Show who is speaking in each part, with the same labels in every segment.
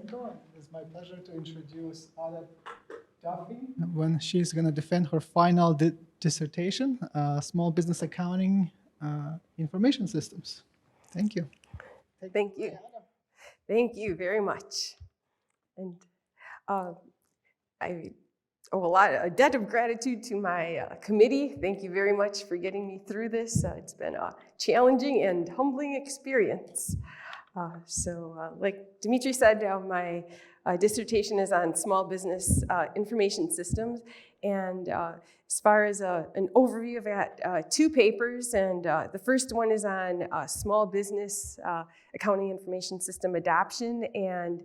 Speaker 1: technical. It's my pleasure to introduce Duffey when she's going to defend her final dissertation, Small Business Accounting Information Systems. Thank you.
Speaker 2: Thank you. Thank you very much. And I owe a debt of gratitude to my committee. Thank you very much for getting me through this. It's been a challenging and humbling experience. Like Dimitri said, my dissertation is on small business information systems. And as far as an overview of that, 2 papers, and the first one is on small business accounting information system adoption and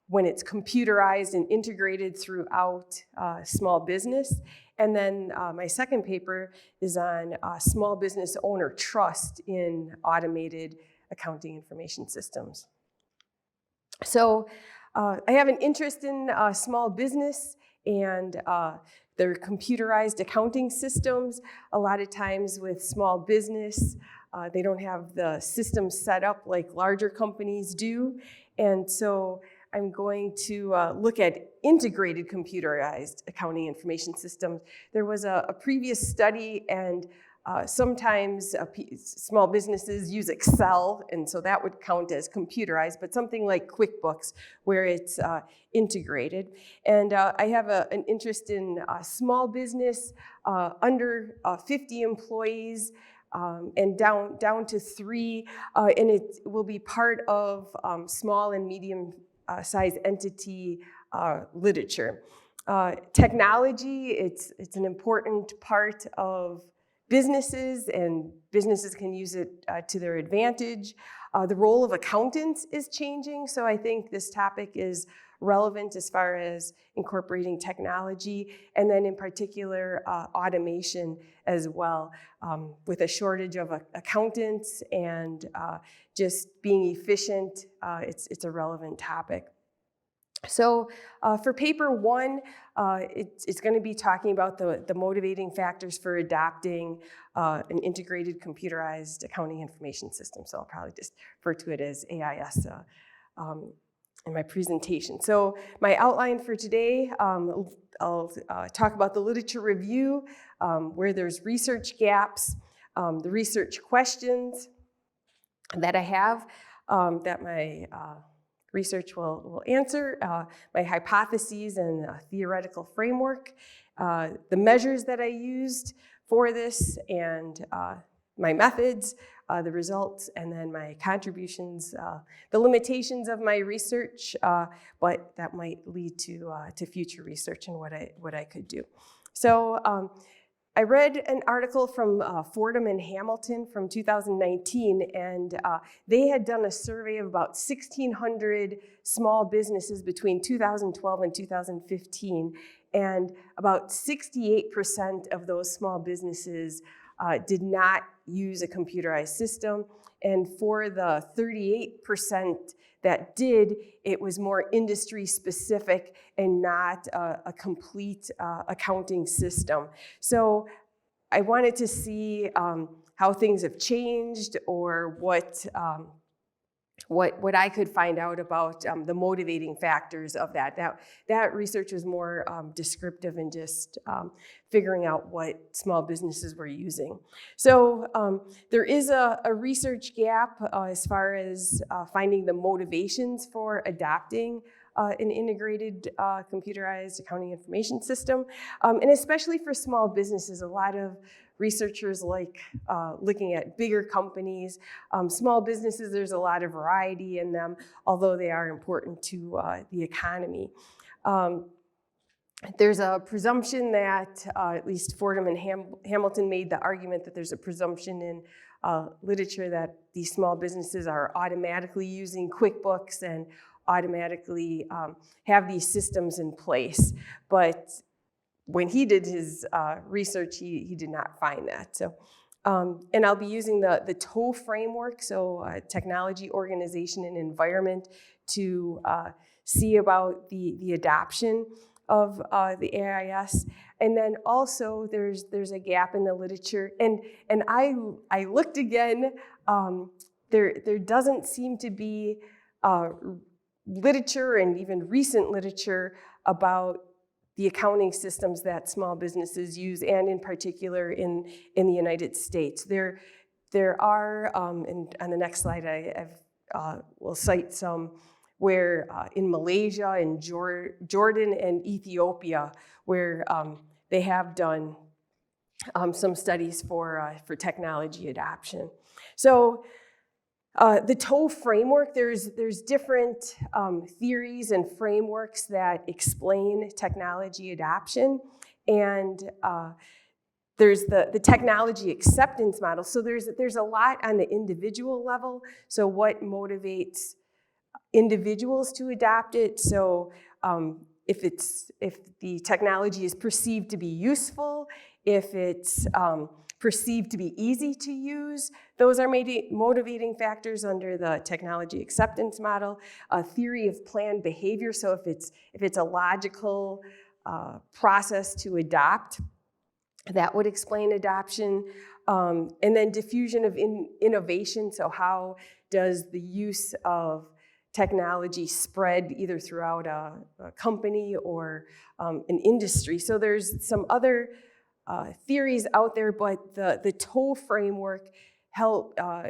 Speaker 2: when it's computerized and integrated throughout small business. And then my second paper is on small business owner trust in automated accounting information systems. So I have an interest in small business and their computerized accounting systems. A lot of times with small business, they don't have the systems set up like larger companies do. And so I'm going to look at integrated computerized accounting information systems. There was a previous study, and sometimes small businesses use Excel, and so that would count as computerized, but something like QuickBooks, where it's integrated. And I have an interest in small business under 50 employees, and down to 3, and it will be part of small and medium size entity literature. Technology, it's an important part of businesses, and businesses can use it to their advantage. The role of accountants is changing, so I think this topic is relevant as far as incorporating technology, and then in particular automation as well. With a shortage of accountants and just being efficient, it's a relevant topic. So for paper 1, it's going to be talking about the motivating factors for adopting an integrated computerized accounting information system. So I'll probably just refer to it as AIS in my presentation. So my outline for today, I'll talk about the literature review, where there's research gaps, the research questions that I have that my research will answer, my hypotheses and theoretical framework, the measures that I used for this, and my methods, the results, and then my contributions, the limitations of my research, but that might lead to future research and what I could do. So I read an article from Fordham and Hamilton from 2019, and they had done a survey of about 1,600 small businesses between 2012 and 2015, and about 68% of those small businesses did not use a computerized system, and for the 38% that did, it was more industry specific and not a complete accounting system. So I wanted to see how things have changed, or what I could find out about the motivating factors of that. That research was more descriptive and just figuring out what small businesses were using. So there is a research gap as far as finding the motivations for adopting an integrated computerized accounting information system. And especially for small businesses, a lot of researchers like looking at bigger companies. Small businesses, there's a lot of variety in them, although they are important to the economy. There's a presumption that, at least Fordham and Hamilton made the argument that there's a presumption in literature that these small businesses are automatically using QuickBooks and automatically have these systems in place. But when he did his research, he did not find that. So, and I'll be using the TOE framework, so technology, organization, and environment, to see about the adoption of the AIS. And then also there's a gap in the literature. And I looked again, there doesn't seem to be literature and even recent literature about the accounting systems that small businesses use, and in particular in the United States. There are, and on the next slide will cite some, where in Malaysia and Jordan and Ethiopia, where they have done some studies for technology adoption. So the TOE framework, there's different theories and frameworks that explain technology adoption, and there's the technology acceptance model. So there's a lot on the individual level. So what motivates individuals to adopt it? So if the technology is perceived to be useful, if it's perceived to be easy to use, those are motivating factors under the technology acceptance model. A theory of planned behavior, so if it's a logical process to adopt, that would explain adoption. And then diffusion of innovation, so how does the use of technology spread either throughout a company or an industry. So there's some other theories out there, but the TOE framework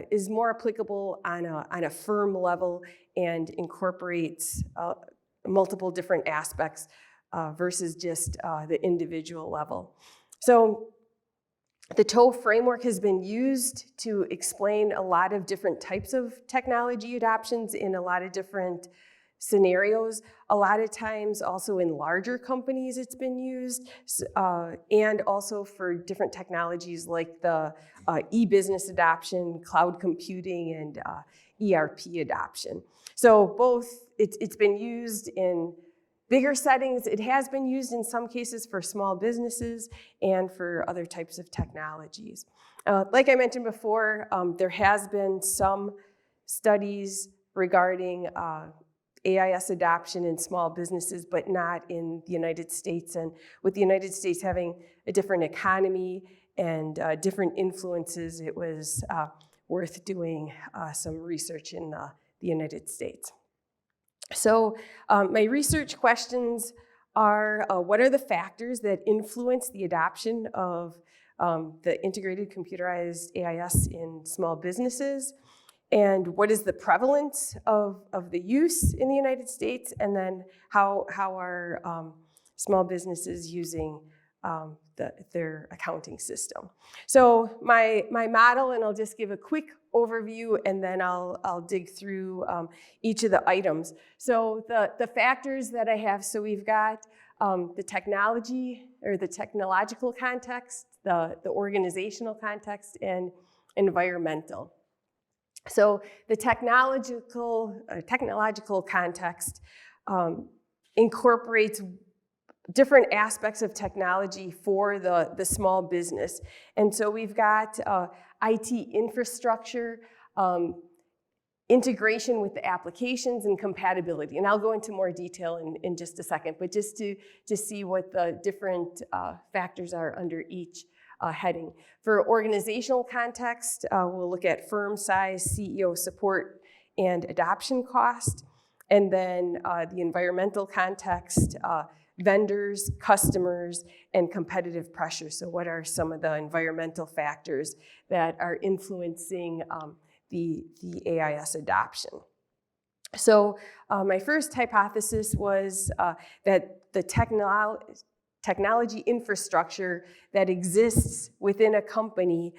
Speaker 2: is more applicable on a firm level and incorporates multiple different aspects versus just the individual level. So the TOE framework has been used to explain a lot of different types of technology adoptions in a lot of different scenarios. A lot of times also in larger companies it's been used, and also for different technologies like the e-business adoption, cloud computing, and ERP adoption. So both, it's been used in bigger settings. It has been used in some cases for small businesses and for other types of technologies. Like I mentioned before, there has been some studies regarding AIS adoption in small businesses, but not in the United States. And with the United States having a different economy and different influences, it was worth doing some research in the United States. So my research questions are, what are the factors that influence the adoption of the integrated computerized AIS in small businesses? And what is the prevalence of the use in the United States? And then how are small businesses using their accounting system? So my model, and I'll just give a quick overview, and then I'll dig through each of the items. So the factors that I have, so we've got the technology or the technological context, the organizational context, and environmental. So the technological context incorporates different aspects of technology for the small business. And so we've got IT infrastructure, integration with the applications, and compatibility. And I'll go into more detail in just a second, but just to see what the different factors are under each heading. For organizational context, we'll look at firm size, CEO support, and adoption cost. And then the environmental context, vendors, customers, and competitive pressure. So what are some of the environmental factors that are influencing the AIS adoption? So my first hypothesis was that the technology infrastructure that exists within a company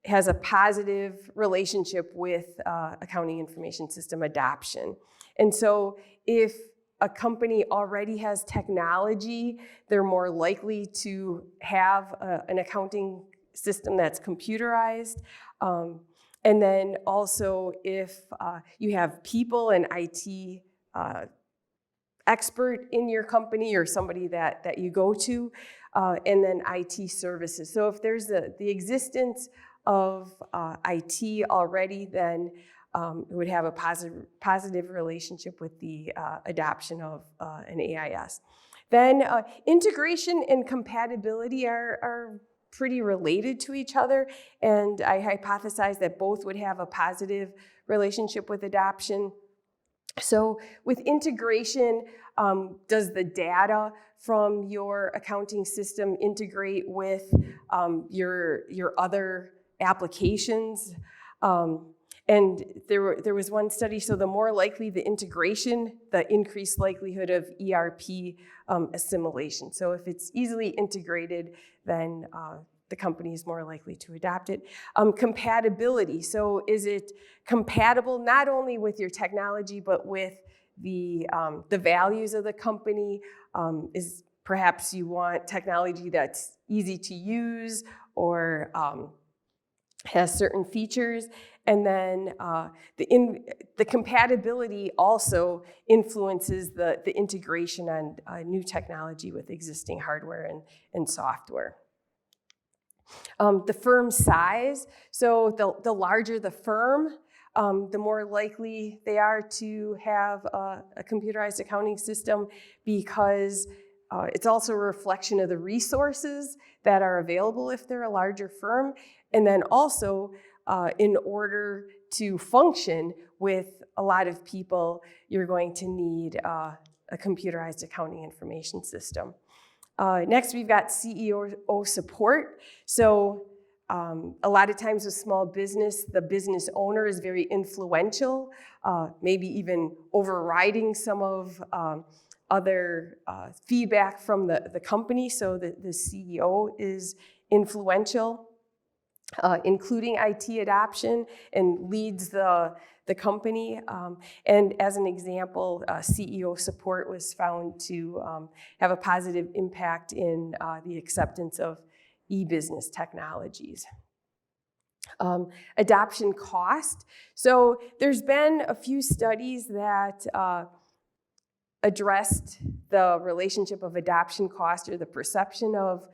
Speaker 2: has a positive relationship with accounting information system adoption. And so if a company already has technology, they're more likely to have an accounting system that's computerized. And then also if you have people and IT expert in your company or somebody that you go to, and then IT services. So if there's the existence of IT already, then it would have a positive relationship with the adoption of an AIS. Then integration and compatibility are pretty related to each other, and I hypothesize that both would have a positive relationship with adoption. So with integration, does the data from your accounting system integrate with your other applications? And there was one study, so the more likely the integration, the increased likelihood of ERP assimilation. So if it's easily integrated, then the company is more likely to adopt it. Compatibility, so is it compatible not only with your technology, but with the values of the company? Is perhaps you want technology that's easy to use or has certain features, and then the compatibility also influences the integration on new technology with existing hardware and software. The firm size, so the larger the firm, the more likely they are to have a computerized accounting system, because it's also a reflection of the resources that are available if they're a larger firm. And then also, in order to function with a lot of people, you're going to need a computerized accounting information system. Next, we've got CEO support. So a lot of times with small business, the business owner is very influential, maybe even overriding some of other feedback from the company. So the CEO is influential, including IT adoption, and leads the company. And as an example, CEO support was found to have a positive impact in the acceptance of e-business technologies. Adoption cost. So there's been a few studies that addressed the relationship of adoption cost, or the perception of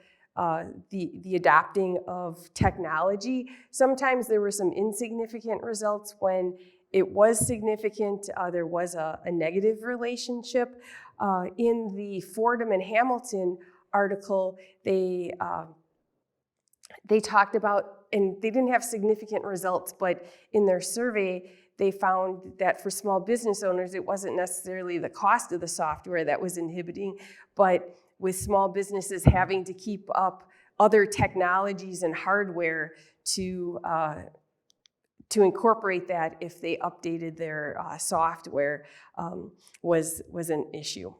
Speaker 2: the adopting of technology. Sometimes there were some insignificant results. When it was significant, there was a negative relationship. In the Fordham and Hamilton article, they talked about, and they didn't have significant results, but in their survey, they found that for small business owners, it wasn't necessarily the cost of the software that was inhibiting, but with small businesses having to keep up other technologies and hardware to incorporate that if they updated their software, was an issue.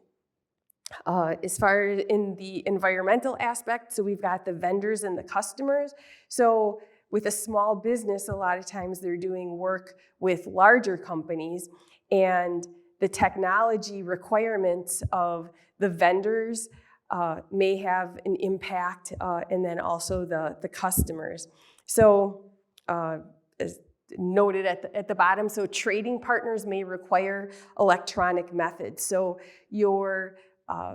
Speaker 2: As far as in the environmental aspect, so we've got the vendors and the customers. So with a small business, a lot of times they're doing work with larger companies, and the technology requirements of the vendors may have an impact, and then also the customers. So as noted at the bottom, so trading partners may require electronic methods. So your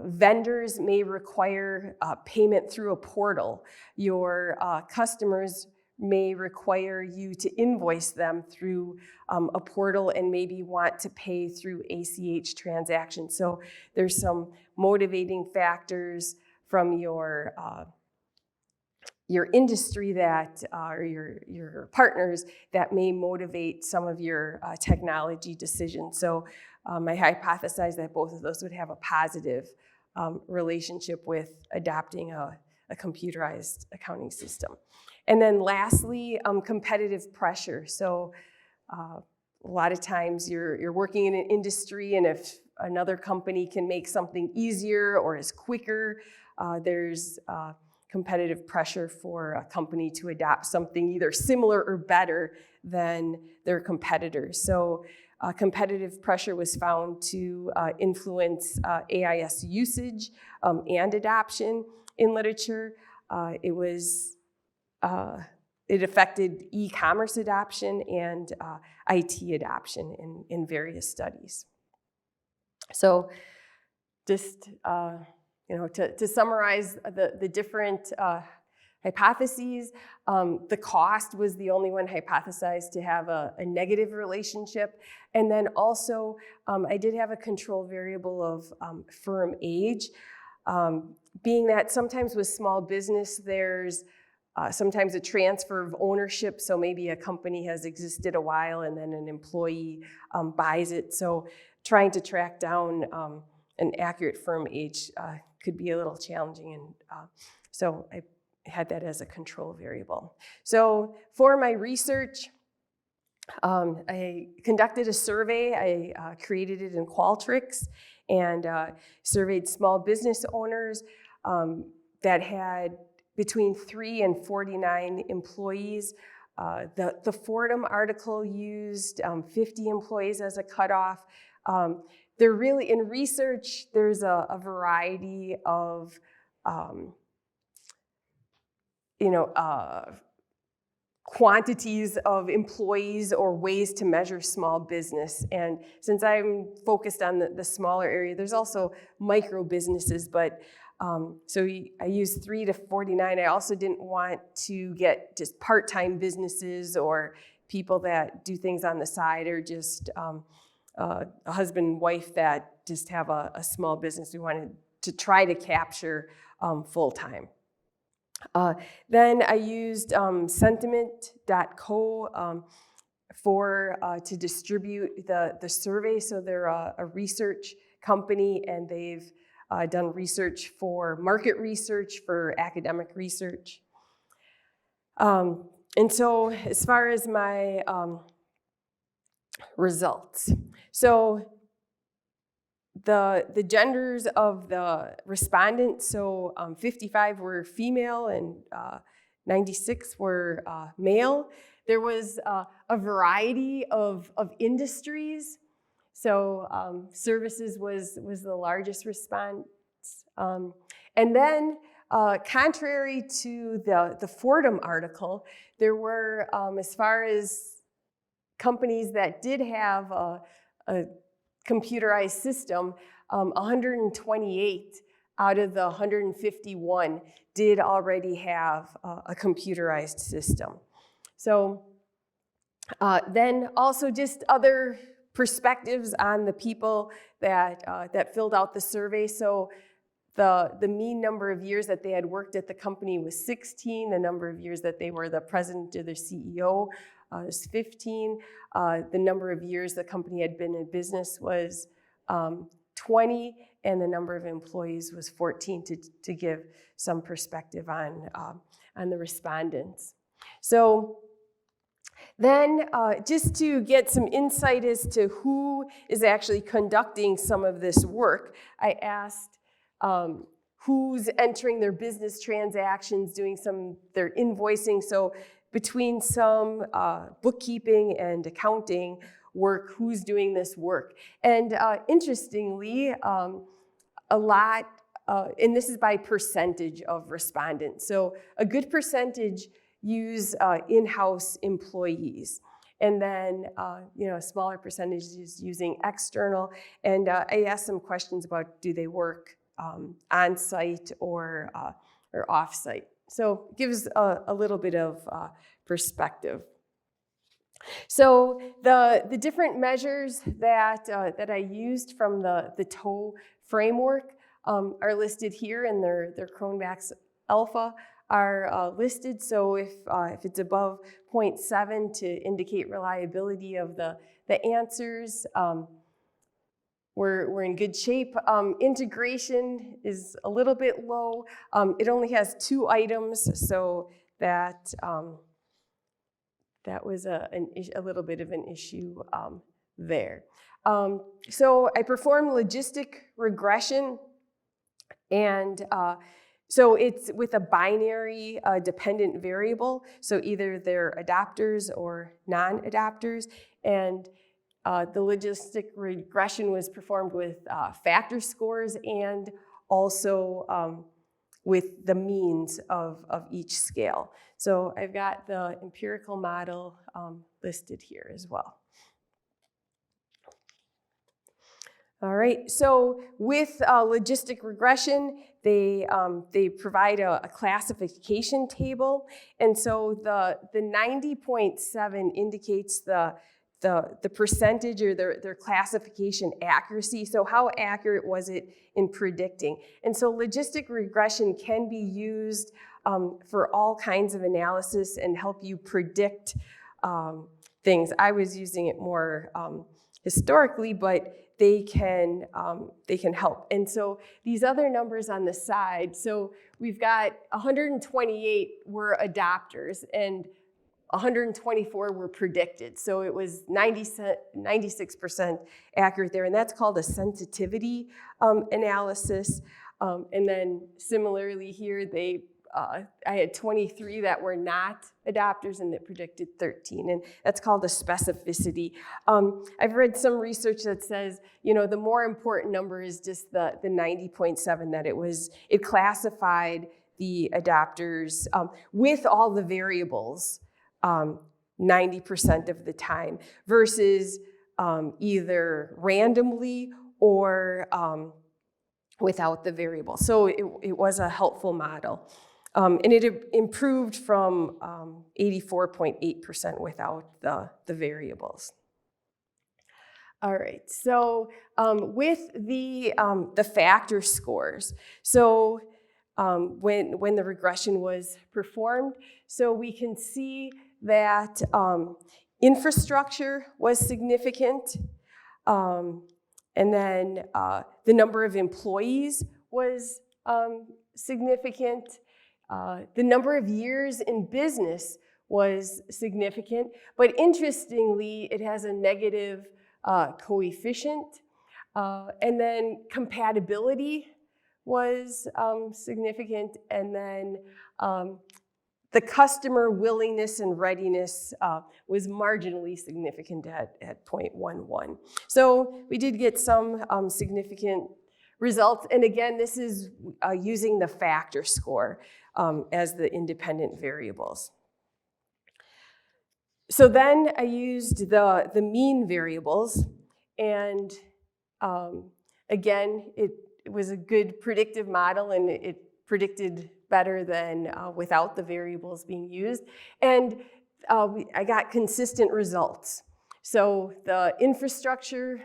Speaker 2: vendors may require payment through a portal. Your customers may require you to invoice them through a portal, and maybe want to pay through ACH transactions. So there's some motivating factors from your industry that, or your partners, that may motivate some of your technology decisions. So I hypothesize that both of those would have a positive relationship with adopting a computerized accounting system. And then lastly, competitive pressure. So a lot of times you're working in an industry, and if another company can make something easier or is quicker, there's competitive pressure for a company to adopt something either similar or better than their competitors. So competitive pressure was found to influence AIS usage and adoption in literature. It affected e-commerce adoption and IT adoption in various studies. So just to summarize the different hypotheses, the cost was the only one hypothesized to have a negative relationship. And then also, I did have a control variable of firm age, being that sometimes with small business, there's sometimes a transfer of ownership. So maybe a company has existed a while and then an employee buys it. So trying to track down an accurate firm age could be a little challenging, and so I had that as a control variable. So for my research, I conducted a survey. I created it in Qualtrics and surveyed small business owners that had between 3 and 49 employees. The Fordham article used 50 employees as a cutoff. They're really, in research, there's a variety of quantities of employees or ways to measure small business. And since I'm focused on the smaller area, there's also micro businesses, but so I used 3 to 49. I also didn't want to get just part-time businesses or people that do things on the side, or just a husband and wife that just have a small business. We wanted to try to capture full-time. Then I used sentiment.co to distribute the survey. So they're a research company, and they've done research for market research, for academic research. And so as far as my results, so the genders of the respondents, so 55 were female and 96 were male. There was a variety of industries. So services was the largest response. And then contrary to the Fordham article, there were, as far as companies that did have a computerized system, 128 out of the 151 did already have a computerized system. So then also just other perspectives on the people that filled out the survey. So the mean number of years that they had worked at the company was 16. The number of years that they were the president or the CEO was 15. The number of years the company had been in business was 20, and the number of employees was 14, to give some perspective on the respondents. So then just to get some insight as to who is actually conducting some of this work, I asked who's entering their business transactions, doing their invoicing. So between some bookkeeping and accounting work, who's doing this work. And interestingly, a lot, and this is by percentage of respondents. So a good percentage use in-house employees. And then, a smaller percentage is using external. And I asked some questions about, do they work on-site or off-site? So it gives a little bit of perspective. So the different measures that I used from the TOE framework are listed here, and their Cronbach's alpha are listed. So if it's above 0.7 to indicate reliability of the answers, we're in good shape. Integration is a little bit low. It only has 2 items, so that was a little bit of an issue there. So I performed logistic regression, and so it's with a binary dependent variable. So either they're adapters or non-adapters, and the logistic regression was performed with factor scores and also with the means of each scale. So I've got the empirical model listed here as well. All right, so with logistic regression, they provide a classification table. And so the 90.7 indicates the percentage or their classification accuracy. So how accurate was it in predicting? And so logistic regression can be used for all kinds of analysis and help you predict things. I was using it more historically, but they can help. And so these other numbers on the side, so we've got 128 were adopters and 124 were predicted. So it was 96% accurate there, and that's called a sensitivity analysis. And then similarly here, I had 23 that were not adopters and that predicted 13, and that's called a specificity. I've read some research that says, the more important number is just the 90.7, that it classified the adopters with all the variables 90% of the time versus either randomly or without the variable. So it was a helpful model. And it improved from 84.8% without the variables. All right, so with the factor scores, so when the regression was performed, so we can see that infrastructure was significant, and then the number of employees was significant. The number of years in business was significant, but interestingly, it has a negative coefficient. And then compatibility was significant, and then the customer willingness and readiness was marginally significant at 0.11. So we did get some significant results, and again, this is using the factor score as the independent variables. So then I used the mean variables, and again, it was a good predictive model, and it predicted better than without the variables being used. And I got consistent results. So the infrastructure,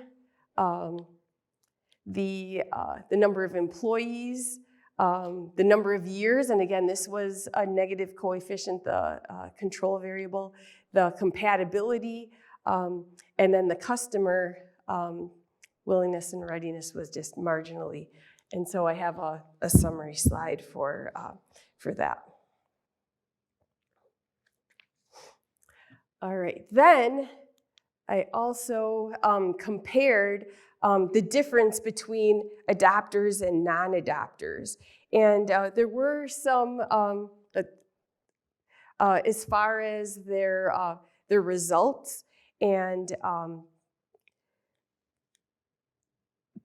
Speaker 2: the number of employees, the number of years, and again, this was a negative coefficient, the control variable, the compatibility, and then the customer willingness and readiness was just marginally. And so I have a summary slide for that. All right, then I also compared the difference between adopters and non-adopters. And there were some, as far as their results, and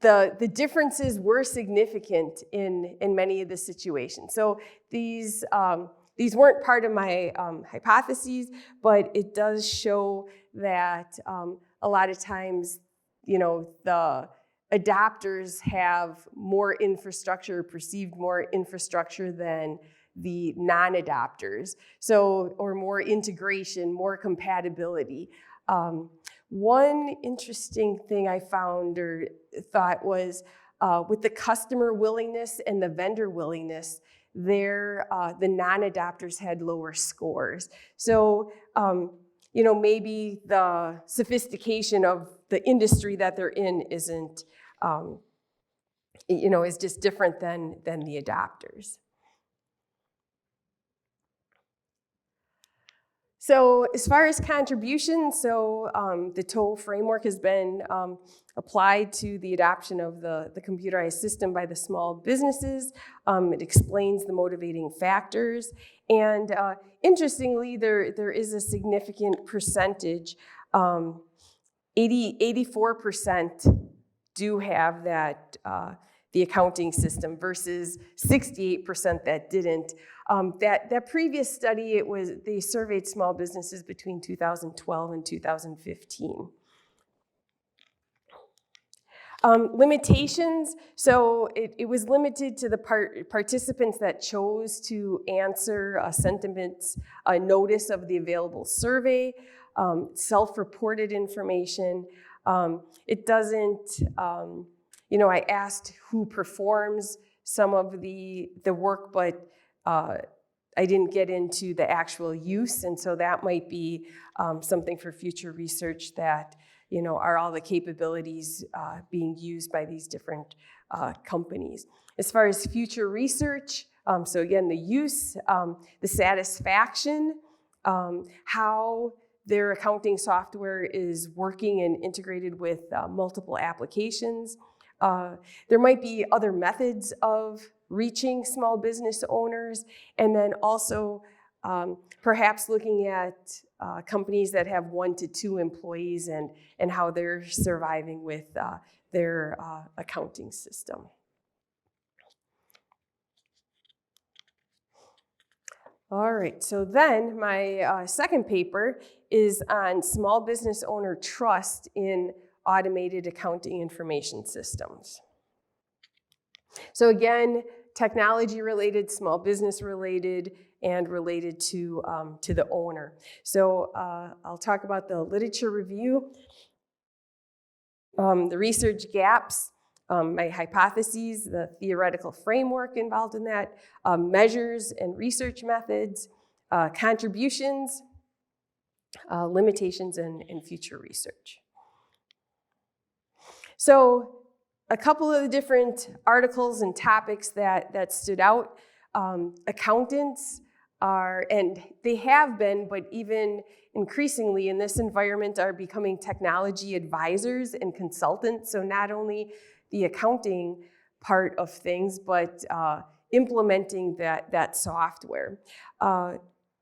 Speaker 2: the differences were significant in many of the situations. So these weren't part of my hypotheses, but it does show that a lot of times, the adopters have more infrastructure, perceived more infrastructure than the non-adopters. So, or more integration, more compatibility. One interesting thing I found or thought was with the customer willingness and the vendor willingness, the non-adopters had lower scores. So, maybe the sophistication of the industry that they're in isn't, is just different than the adopters. So as far as contributions, the TOE framework has been applied to the adoption of the computerized system by the small businesses. It explains the motivating factors. And interestingly, there is a significant percentage, 84% do have that, the accounting system versus 68% that didn't. That previous study, they surveyed small businesses between 2012 and 2015. Limitations, so it was limited to the participants that chose to answer a sentiment notice of the available survey, self-reported information. It doesn't, I asked who performs some of the work, but I didn't get into the actual use, and so that might be something for future research that are all the capabilities being used by these different companies. As far as future research, so again, the use, the satisfaction, how their accounting software is working and integrated with multiple applications. There might be other methods of reaching small business owners, and then also perhaps looking at companies that have 1 to 2 employees and how they're surviving with their accounting system. All right, so then my second paper is on small business owner trust in automated accounting information systems. So again, technology related, small business related, and related to the owner. So I'll talk about the literature review, the research gaps, my hypotheses, the theoretical framework involved in that, measures and research methods, contributions, limitations, and future research. So a couple of the different articles and topics that stood out. Accountants are, and they have been, but even increasingly in this environment, are becoming technology advisors and consultants. So not only the accounting part of things, but implementing that software.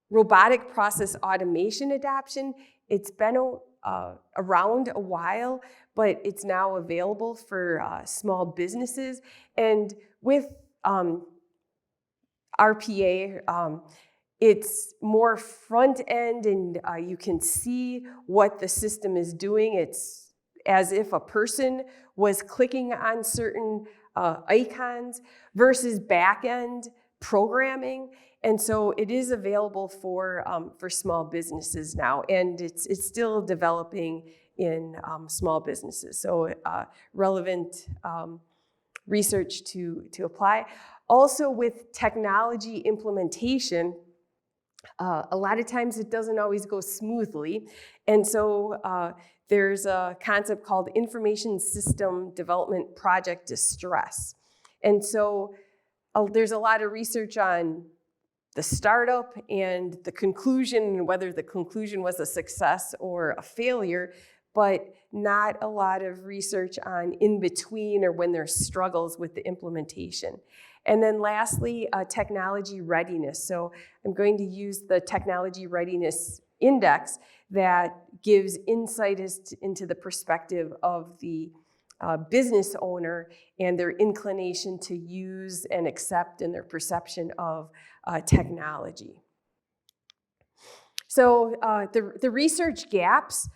Speaker 2: Robotic process automation adoption, it's been around a while, but it's now available for small businesses. And with RPA, it's more front end, and you can see what the system is doing. It's as if a person was clicking on certain icons versus back end programming. And so it is available for small businesses now, and it's still developing in small businesses. So relevant research to apply. Also with technology implementation, a lot of times it doesn't always go smoothly. And so there's a concept called information system development project distress. And so there's a lot of research on the startup and the conclusion, and whether the conclusion was a success or a failure, but not a lot of research on in between or when there's struggles with the implementation. And then lastly, technology readiness. So I'm going to use the technology readiness index that gives insight into the perspective of the business owner and their inclination to use and accept and their perception of technology. So the research gaps,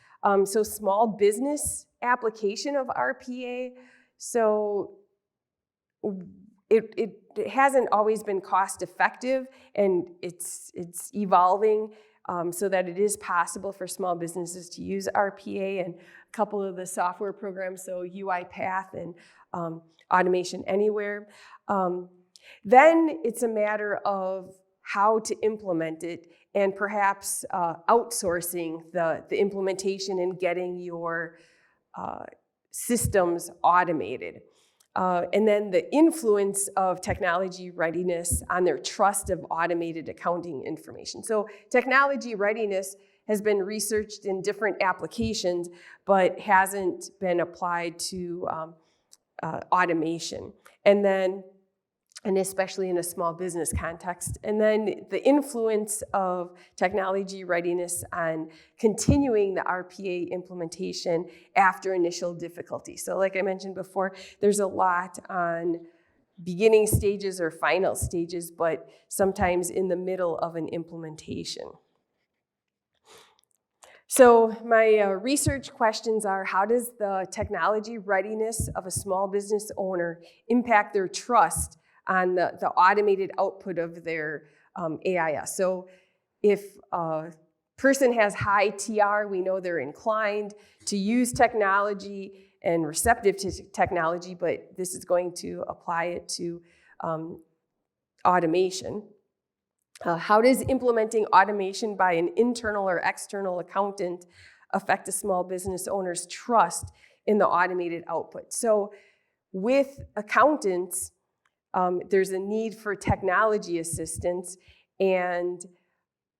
Speaker 2: so small business application of RPA. So it hasn't always been cost effective, and it's evolving so that it is possible for small businesses to use RPA and a couple of the software programs, so UiPath and Automation Anywhere. Then it's a matter of how to implement it, and perhaps outsourcing the implementation and getting your systems automated. And then the influence of technology readiness on their trust of automated accounting information. So technology readiness has been researched in different applications, but hasn't been applied to automation. And especially in a small business context. And then the influence of technology readiness on continuing the RPA implementation after initial difficulty. So like I mentioned before, there's a lot on beginning stages or final stages, but sometimes in the middle of an implementation. So my research questions are, how does the technology readiness of a small business owner impact their trust on the automated output of their AIS? So if a person has high TR, we know they're inclined to use technology and receptive to technology, but this is going to apply it to automation. How does implementing automation by an internal or external accountant affect a small business owner's trust in the automated output. So with accountants, there's a need for technology assistance, and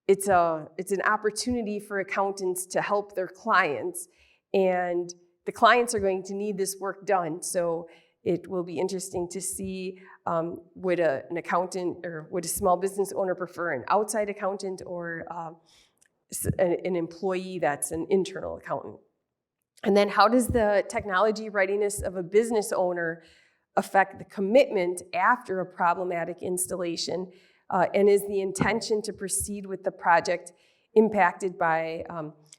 Speaker 2: it's an opportunity for accountants to help their clients, and the clients are going to need this work done. So it will be interesting to see, would an accountant or would a small business owner prefer an outside accountant or an employee that's an internal accountant? And then how does the technology readiness of a business owner affect the commitment after a problematic installation? And is the intention to proceed with the project impacted by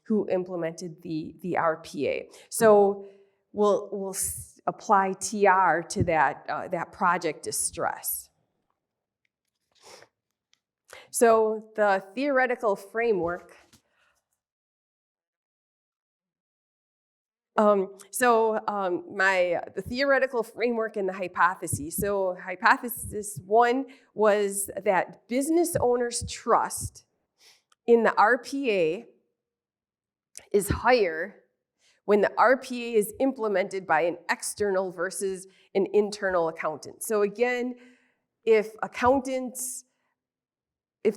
Speaker 2: who implemented the RPA? So we'll apply TR to that project distress. So the theoretical framework. The theoretical framework and the hypotheses. So hypothesis 1 was that business owners' trust in the RPA is higher when the RPA is implemented by an external versus an internal accountant. So again, if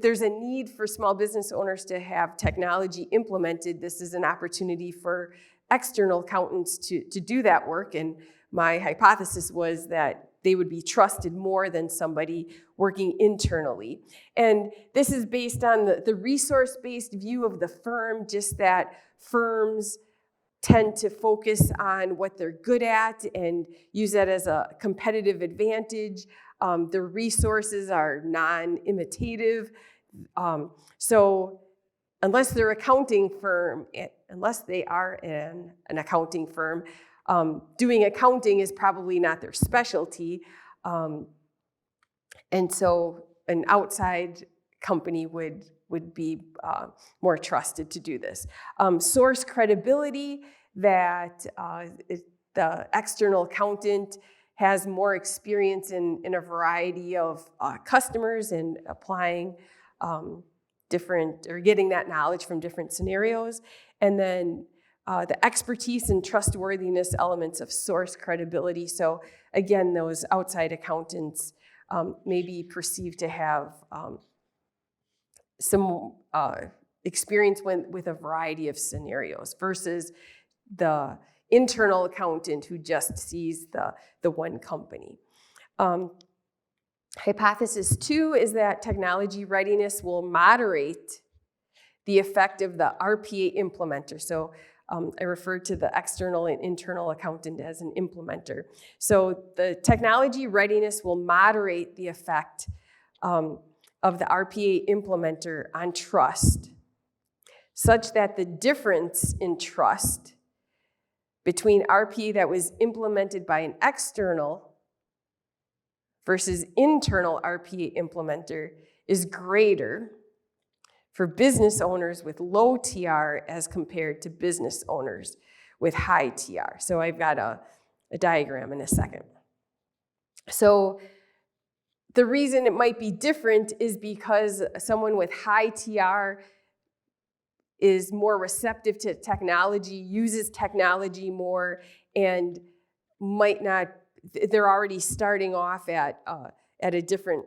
Speaker 2: there's a need for small business owners to have technology implemented, this is an opportunity for external accountants to do that work. And my hypothesis was that they would be trusted more than somebody working internally. And this is based on the resource-based view of the firm, just that firms tend to focus on what they're good at and use that as a competitive advantage. Their resources are non-imitative. So unless they are an accounting firm, doing accounting is probably not their specialty. And so an outside company would be more trusted to do this. Source credibility, that the external accountant has more experience in a variety of customers and applying getting that knowledge from different scenarios. And then the expertise and trustworthiness elements of source credibility. So again, those outside accountants may be perceived to have some experience with a variety of scenarios versus the internal accountant who just sees the one company. Hypothesis 2 is that technology readiness will moderate the effect of the RPA implementer. So I referred to the external and internal accountant as an implementer. So the technology readiness will moderate the effect of the RPA implementer on trust, such that the difference in trust between RPA that was implemented by an external versus internal RPA implementer is greater for business owners with low TR as compared to business owners with high TR. So I've got a diagram in a second. So the reason it might be different is because someone with high TR is more receptive to technology, uses technology more, and might not, they're already starting off at a different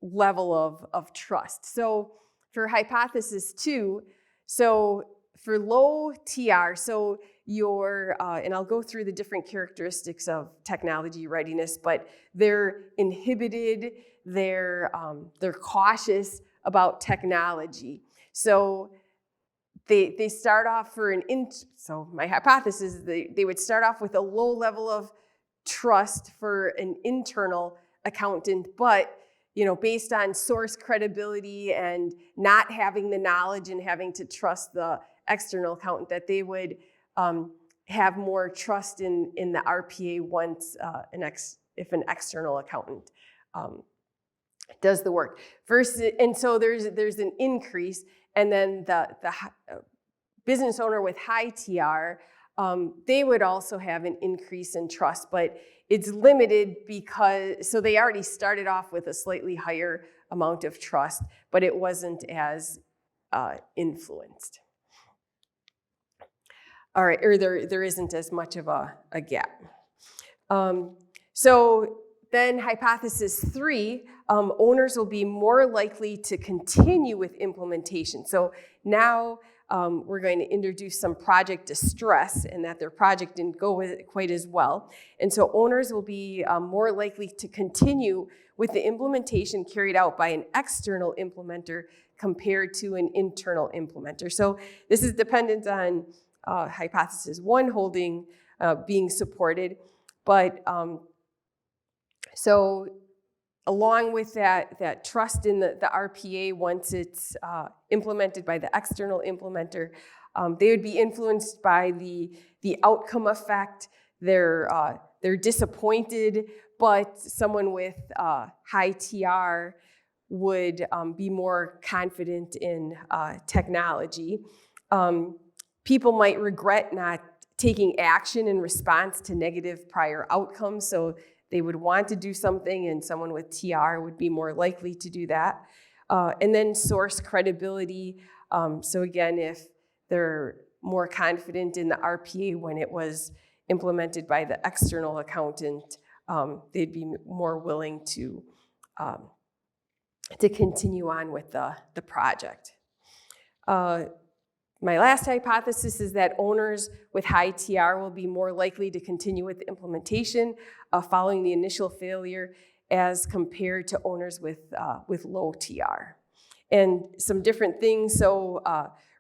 Speaker 2: level of trust. So for hypothesis 2, so for low TR, so and I'll go through the different characteristics of technology readiness, but they're inhibited, they're cautious about technology. So they start off so my hypothesis is they would start off with a low level of trust for an internal accountant, but based on source credibility and not having the knowledge and having to trust the external accountant, that they would have more trust in the RPA once if an external accountant does the work. And so there's an increase, and then the business owner with high TR, they would also have an increase in trust, but it's limited so they already started off with a slightly higher amount of trust, but it wasn't as influenced. all right, or there isn't as much of a gap. So then hypothesis 3, owners will be more likely to continue with implementation. So now we're going to introduce some project distress and that their project didn't go quite as well. And so owners will be more likely to continue with the implementation carried out by an external implementer compared to an internal implementer. So this is dependent on hypothesis 1 holding, being supported. But so along with that trust in the RPA, once it's implemented by the external implementer, they would be influenced by the outcome effect. They're disappointed, but someone with high TR would be more confident in technology. People might regret not taking action in response to negative prior outcomes, so they would want to do something, and someone with TR would be more likely to do that. And then source credibility. So again, if they're more confident in the RPA when it was implemented by the external accountant, they'd be more willing to continue on with the project. My last hypothesis is that owners with high TR will be more likely to continue with the implementation following the initial failure as compared to owners with low TR. And some different things, so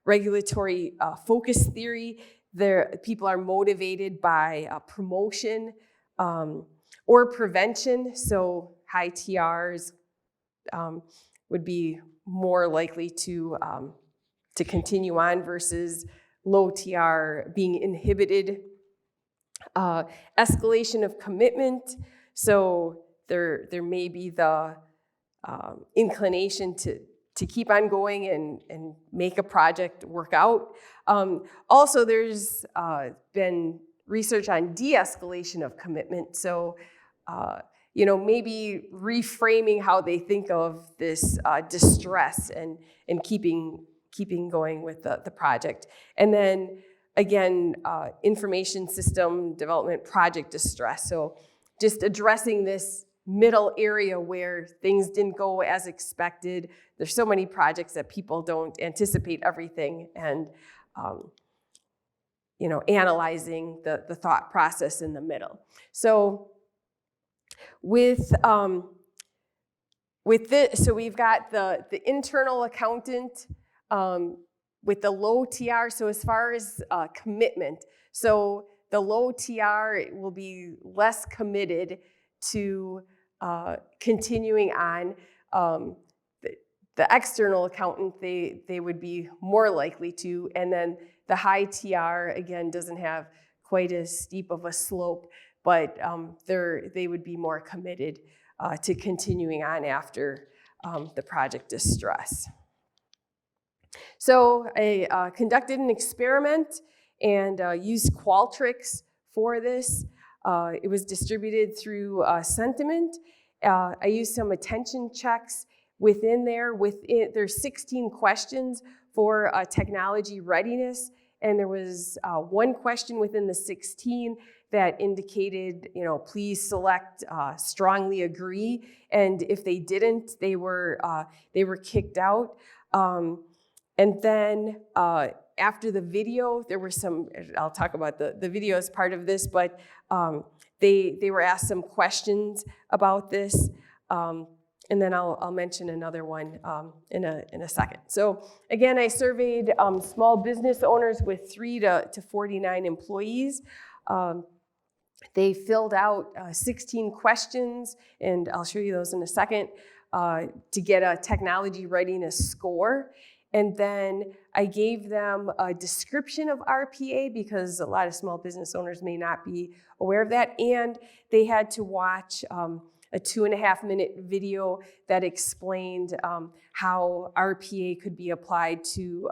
Speaker 2: regulatory focus theory, people are motivated by promotion or prevention, so high TRs would be more likely to continue on versus low TR being inhibited. Escalation of commitment, so there may be the inclination to keep on going and make a project work out. Also, there's been research on de-escalation of commitment, so maybe reframing how they think of this distress and keeping going with the project. And then again, information system development project distress. So just addressing this middle area where things didn't go as expected. There's so many projects that people don't anticipate everything, and analyzing the thought process in the middle. So with this, so we've got the internal accountant with the low TR. So as far as commitment, so the low TR will be less committed to continuing on. The external accountant, they would be more likely to, and then the high TR, again, doesn't have quite as steep of a slope, but they would be more committed to continuing on after the project distress. So I conducted an experiment and used Qualtrics for this. It was distributed through sentiment. I used some attention checks within there. There's 16 questions for technology readiness, and there was one question within the 16 that indicated, please select strongly agree, and if they didn't, they were kicked out. And then after the video, there were some, I'll talk about the video as part of this, but they were asked some questions about this. And then I'll mention another one in a second. So again, I surveyed small business owners with 3 to 49 employees. They filled out 16 questions, and I'll show you those in a second, to get a technology readiness score. And then I gave them a description of RPA because a lot of small business owners may not be aware of that. And they had to watch a 2.5-minute video that explained how RPA could be applied to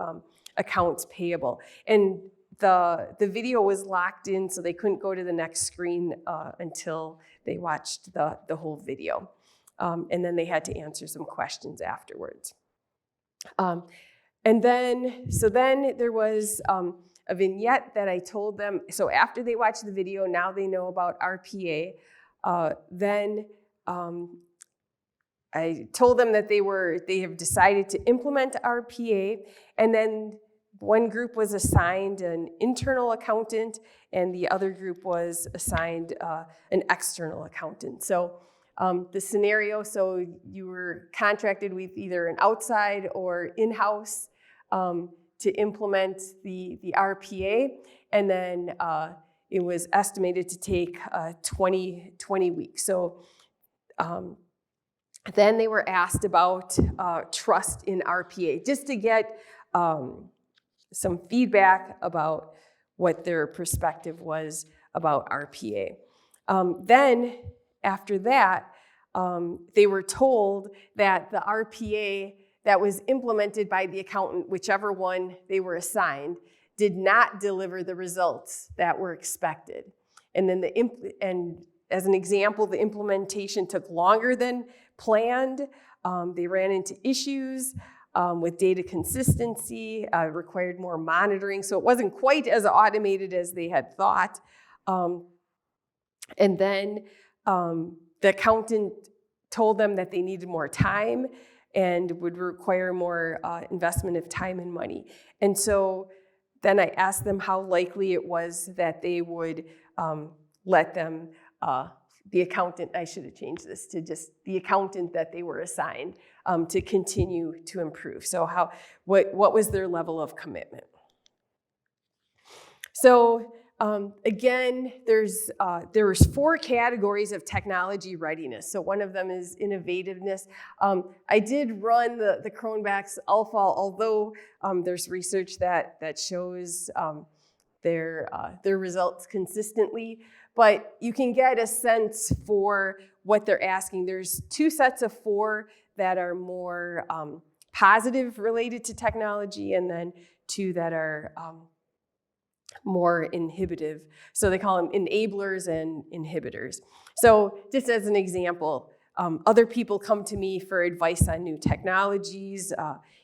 Speaker 2: accounts payable. And the video was locked in, so they couldn't go to the next screen until they watched the whole video. And then they had to answer some questions afterwards. And then there was a vignette that I told them. So after they watched the video, now they know about RPA. Then I told them that they have decided to implement RPA, and then one group was assigned an internal accountant, and the other group was assigned an external accountant. So the scenario, so you were contracted with either an outside or in-house to implement the RPA, and then it was estimated to take 20 weeks. So then they were asked about trust in RPA, just to get some feedback about what their perspective was about RPA. Then, after that, they were told that the RPA that was implemented by the accountant, whichever one they were assigned, did not deliver the results that were expected. And then as an example, the implementation took longer than planned. They ran into issues with data consistency, required more monitoring, so it wasn't quite as automated as they had thought. And then the accountant told them that they needed more time and would require more investment of time and money. And so then I asked them how likely it was that they would let them, the accountant, I should have changed this to just the accountant that they were assigned, to continue to improve. So what was their level of commitment? So again, there was 4 categories of technology readiness. So one of them is innovativeness. I did run the Cronbach's Alpha, although there's research that shows their results consistently. But you can get a sense for what they're asking. There's 2 sets of 4 that are more positive related to technology, and then 2 that are more inhibitive. So they call them enablers and inhibitors. So just as an example, other people come to me for advice on new technologies.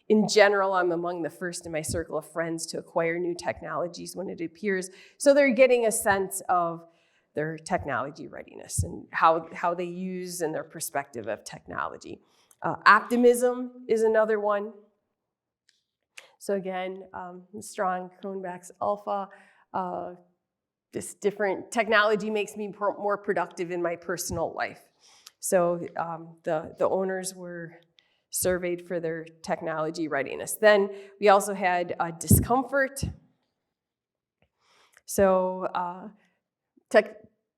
Speaker 2: In general, I'm among the first in my circle of friends to acquire new technologies when it appears. So they're getting a sense of their technology readiness and how they use and their perspective of technology. Optimism is another one. So again, strong Cronbach's Alpha. This different technology makes me more productive in my personal life. So the owners were surveyed for their technology readiness. Then we also had discomfort. So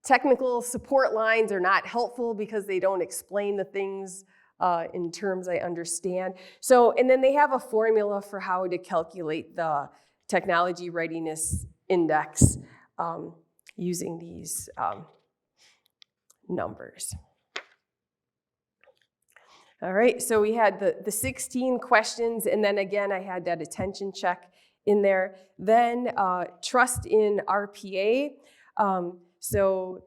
Speaker 2: technical support lines are not helpful because they don't explain the things in terms I understand. So, and then they have a formula for how to calculate the technology readiness index using these numbers. All right, so we had the 16 questions, and then again, I had that attention check in there. Then trust in RPA. So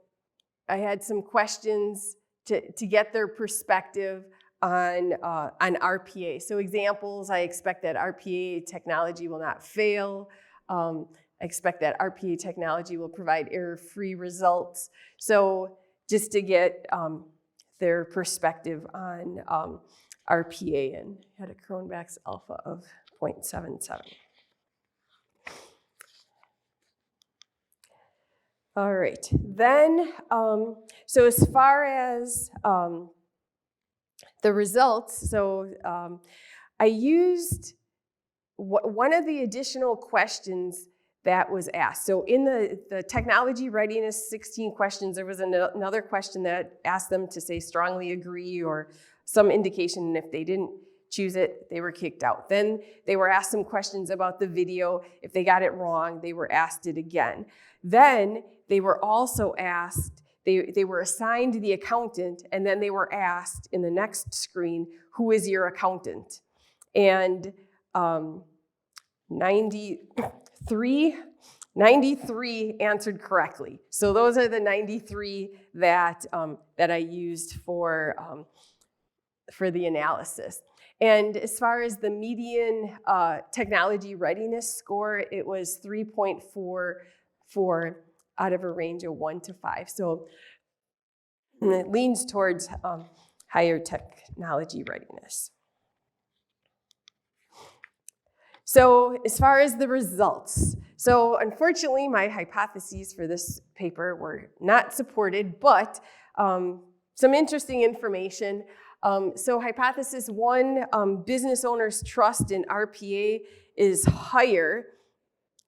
Speaker 2: I had some questions to get their perspective on RPA. So examples, I expect that RPA technology will not fail. I expect that RPA technology will provide error-free results. So just to get their perspective on RPA, and had a Cronbach's Alpha of 0.77. All right, then, so as far as the results, so I used one of the additional questions that was asked. So in the technology readiness 16 questions, there was another question that asked them to say strongly agree or some indication, and if they didn't choose it, they were kicked out. Then they were asked some questions about the video. If they got it wrong, they were asked it again. Then they were also asked, they were assigned the accountant, and then they were asked in the next screen, who is your accountant? And 93 answered correctly. So those are the 93 that I used for the analysis. And as far as the median technology readiness score, it was 3.44 out of a range of 1 to 5. So it leans towards higher technology readiness. So as far as the results, so unfortunately my hypotheses for this paper were not supported, but some interesting information. So hypothesis 1, business owners' trust in RPA is higher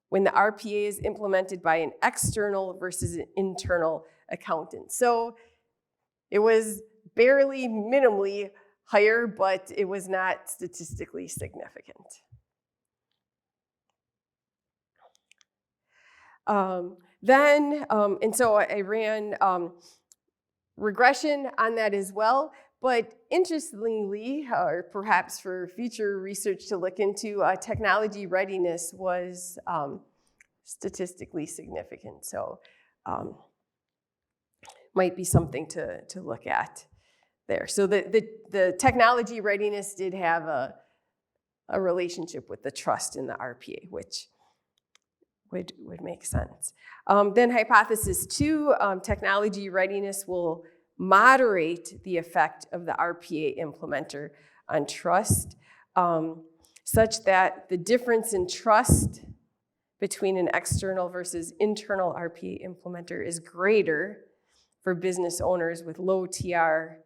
Speaker 2: when the RPA is implemented by an external versus an internal accountant. So it was barely minimally higher, but it was not statistically significant. And so I ran regression on that as well. But interestingly, or perhaps for future research to look into, technology readiness was statistically significant. So might be something to look at there. So the technology readiness did have a relationship with the trust in the RPA, which would make sense. Then hypothesis 2, technology readiness will moderate the effect of the RPA implementer on trust, such that the difference in trust between an external versus internal RPA implementer is greater for business owners with low TR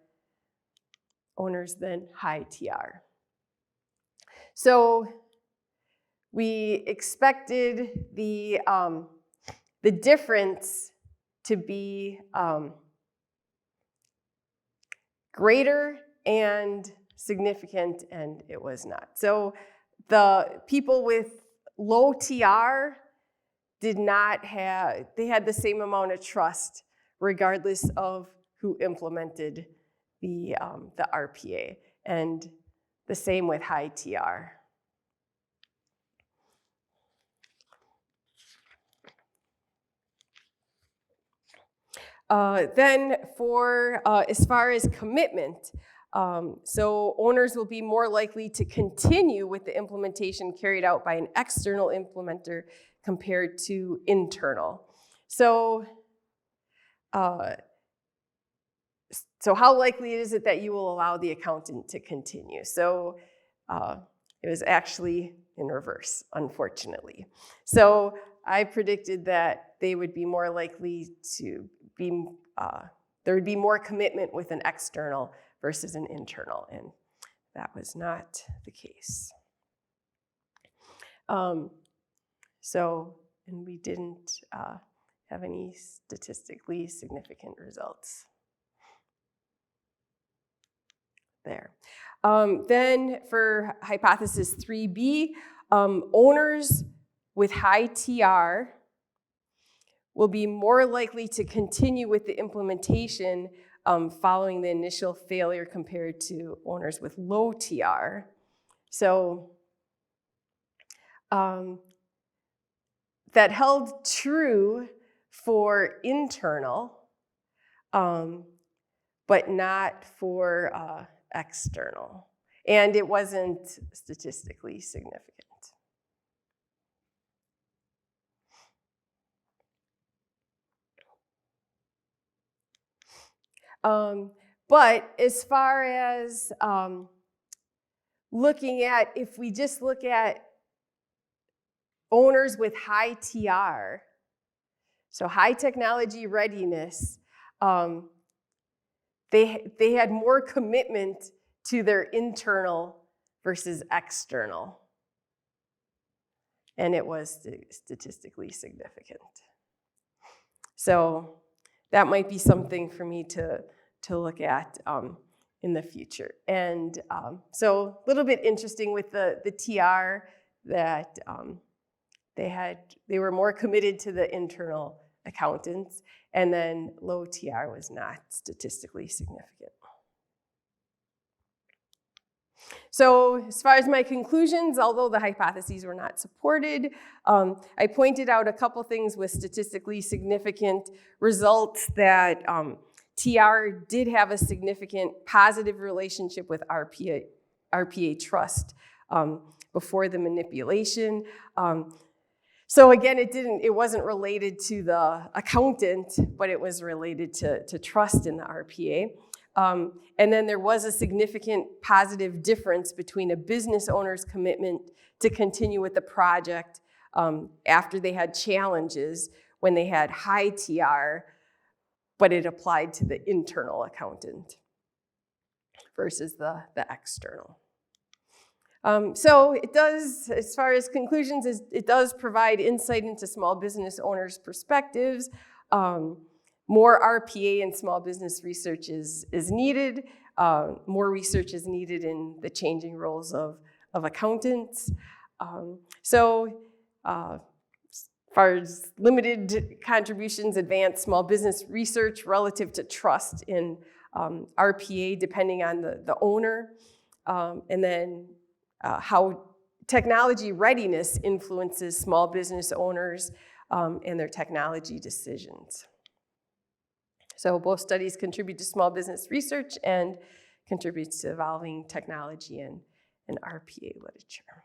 Speaker 2: owners than high TR. So we expected the difference to be greater and significant, and it was not. So the people with low TR they had the same amount of trust regardless of who implemented the RPA, and the same with high TR. Then for as far as commitment, so owners will be more likely to continue with the implementation carried out by an external implementer compared to internal. So how likely is it that you will allow the accountant to continue? So it was actually in reverse, unfortunately. So I predicted that they would be more likely to be, there would be more commitment with an external versus an internal, and that was not the case. And we didn't have any statistically significant results there. Then for hypothesis 3B, owners with high TR will be more likely to continue with the implementation following the initial failure compared to owners with low TR. So that held true for internal, but not for external. And it wasn't statistically significant. But as far as looking at, if we just look at owners with high TR, so high technology readiness, they had more commitment to their internal versus external. And it was statistically significant. So that might be something for me to look at in the future. And so a little bit interesting with the TR that they were more committed to the internal accountants, and then low TR was not statistically significant. So as far as my conclusions, although the hypotheses were not supported, I pointed out a couple things with statistically significant results that TR did have a significant positive relationship with RPA RPA trust before the manipulation. So again, it wasn't related to the accountant, but it was related to trust in the RPA. And then there was a significant positive difference between a business owner's commitment to continue with the project after they had challenges when they had high TR, but it applied to the internal accountant versus the external. So it does, as far as conclusions, it does provide insight into small business owners' perspectives. More RPA and small business research is needed. More research is needed in the changing roles of accountants. As far as limited contributions, advanced small business research relative to trust in RPA, depending on the owner, and then how technology readiness influences small business owners and their technology decisions. So both studies contribute to small business research and contributes to evolving technology and RPA literature.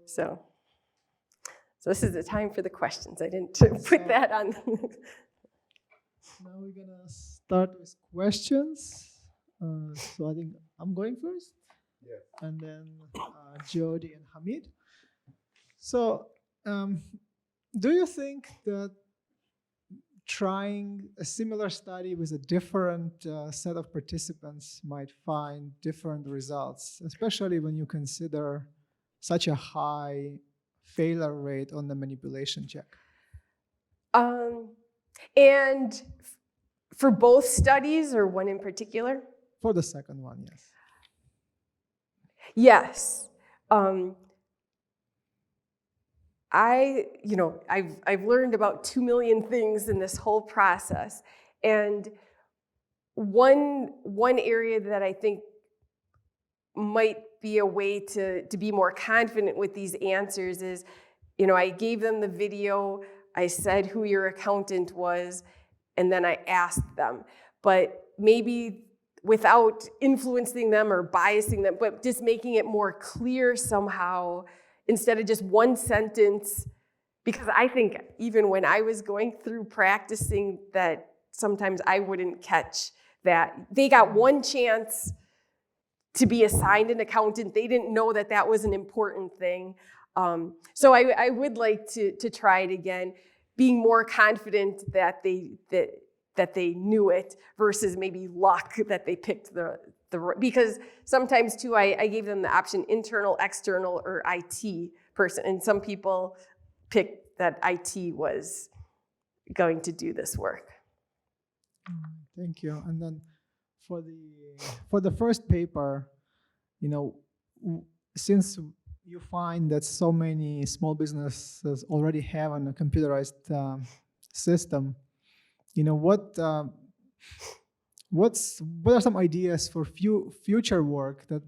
Speaker 2: So this is the time for the questions. I didn't put that on.
Speaker 1: Now we're gonna start with questions. So I think I'm going first. Yeah. And then Jody and Hamid. So do you think that trying a similar study with a different set of participants might find different results, especially when you consider such a high failure rate on the manipulation check?
Speaker 2: And for both studies or one in particular?
Speaker 1: For the second one, yes.
Speaker 2: Yes. I've learned about 2 million things in this whole process. And one area that I think might be a way to be more confident with these answers is, I gave them the video, I said who your accountant was, and then I asked them. But maybe without influencing them or biasing them, but just making it more clear somehow, instead of just one sentence, because I think even when I was going through practicing that sometimes I wouldn't catch that. They got one chance to be assigned an accountant. They didn't know that that was an important thing. So I would like to try it again, being more confident that they knew it versus maybe luck that they picked the because sometimes too I gave them the option internal, external, or IT person, and some people picked that IT was going to do this work.
Speaker 1: Thank you. And then for the first paper, since you find that so many small businesses already have a computerized system, what are some ideas for future work that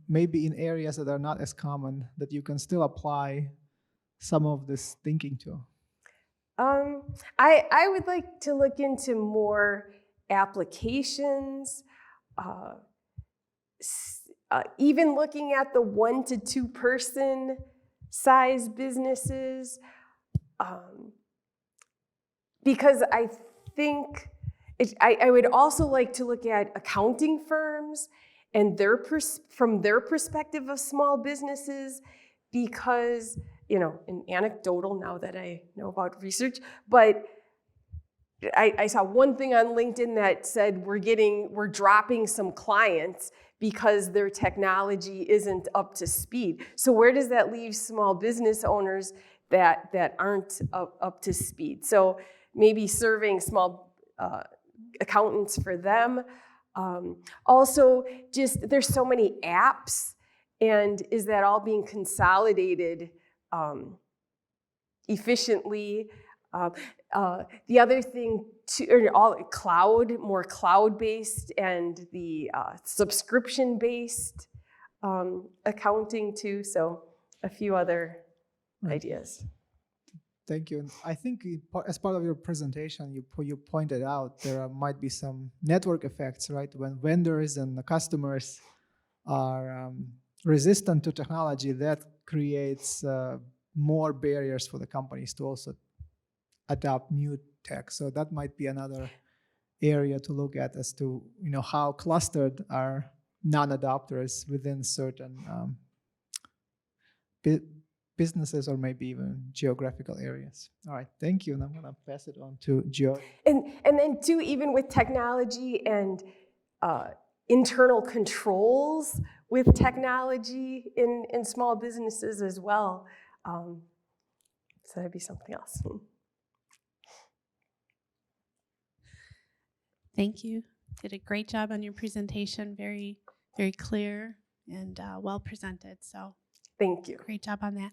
Speaker 1: maybe in areas that are not as common that you can still apply some of this thinking to?
Speaker 2: I would like to look into more applications, even looking at the 1 to 2 person size businesses, because I think I would also like to look at accounting firms and from their perspective of small businesses, because, and anecdotal now that I know about research, but I saw one thing on LinkedIn that said we're dropping some clients because their technology isn't up to speed. So where does that leave small business owners that aren't up to speed? So maybe serving small accountants for them. Also, just there's so many apps, and is that all being consolidated efficiently? The other thing, more cloud-based and the subscription-based accounting too. So a few other ideas.
Speaker 1: Thank you. And I think as part of your presentation, you pointed out there might be some network effects, right? When vendors and the customers are resistant to technology, that creates more barriers for the companies to also adopt new tech. So that might be another area to look at as to how clustered are non-adopters within certain businesses or maybe even geographical areas. All right, thank you. And I'm going to pass it on to Joe.
Speaker 2: And then too, even with technology and internal controls with technology in small businesses as well. So that'd be something else.
Speaker 3: Thank you. Did a great job on your presentation. Very, very clear and well presented. So
Speaker 2: Thank you.
Speaker 3: great job on that.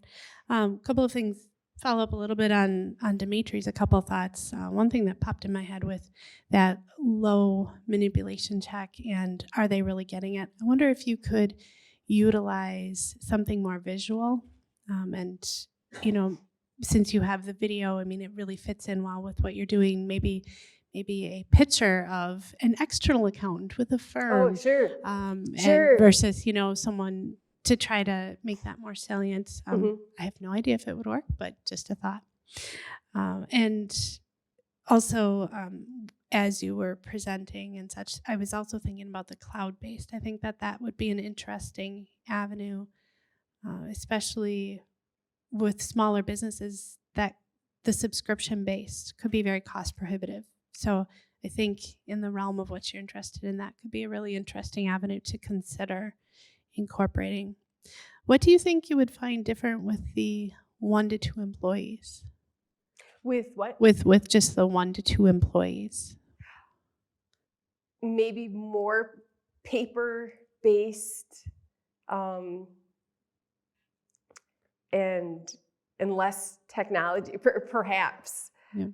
Speaker 3: A couple of things, follow up a little bit on Dimitri's, a couple of thoughts. One thing that popped in my head with that low manipulation check and are they really getting it? I wonder if you could utilize something more visual. And, since you have the video, I mean, it really fits in well with what you're doing. Maybe a picture of an external accountant with a firm.
Speaker 2: Oh, sure.
Speaker 3: Sure. And versus, someone to try to make that more salient. I have no idea if it would work, but just a thought. And also, as you were presenting and such, I was also thinking about the cloud-based. I think that would be an interesting avenue, especially with smaller businesses, that the subscription-based could be very cost prohibitive. So I think in the realm of what you're interested in, that could be a really interesting avenue to consider incorporating. What do you think you would find different with the 1 to 2 employees?
Speaker 2: With what?
Speaker 3: With just the 1 to 2 employees.
Speaker 2: Maybe more paper-based and less technology, perhaps.
Speaker 3: Yeah.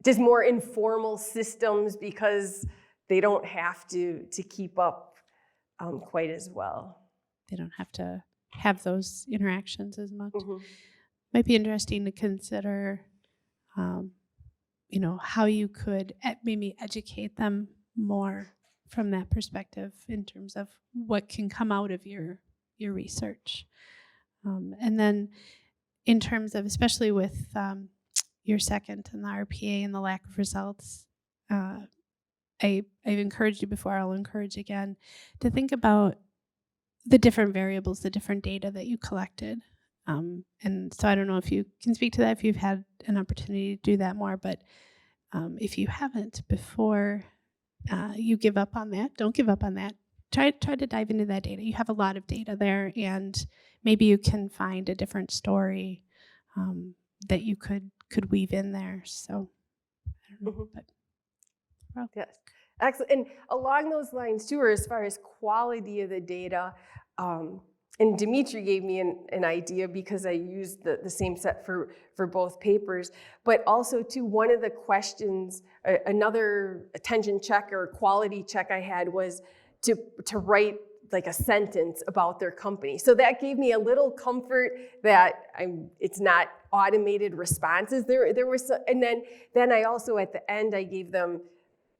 Speaker 2: Just more informal systems because they don't have to keep up quite as well.
Speaker 3: They don't have to have those interactions as much.
Speaker 2: Mm-hmm.
Speaker 3: Might be interesting to consider, how you could maybe educate them more from that perspective in terms of what can come out of your research. And then in terms of, especially with your second and the RPA and the lack of results, I've encouraged you before, I'll encourage again, to think about the different variables, the different data that you collected. And so I don't know if you can speak to that, if you've had an opportunity to do that more, but if you haven't before you give up on that, don't give up on that. Try to dive into that data. You have a lot of data there, and maybe you can find a different story that you could weave in there. So I don't know, but well.
Speaker 2: Yes, excellent. And along those lines too, or as far as quality of the data, and Dimitri gave me an idea because I used the same set for both papers, but also too, one of the questions, another attention check or quality check I had was to write like a sentence about their company. So that gave me a little comfort that it's not automated responses. There was, and then I also at the end I gave them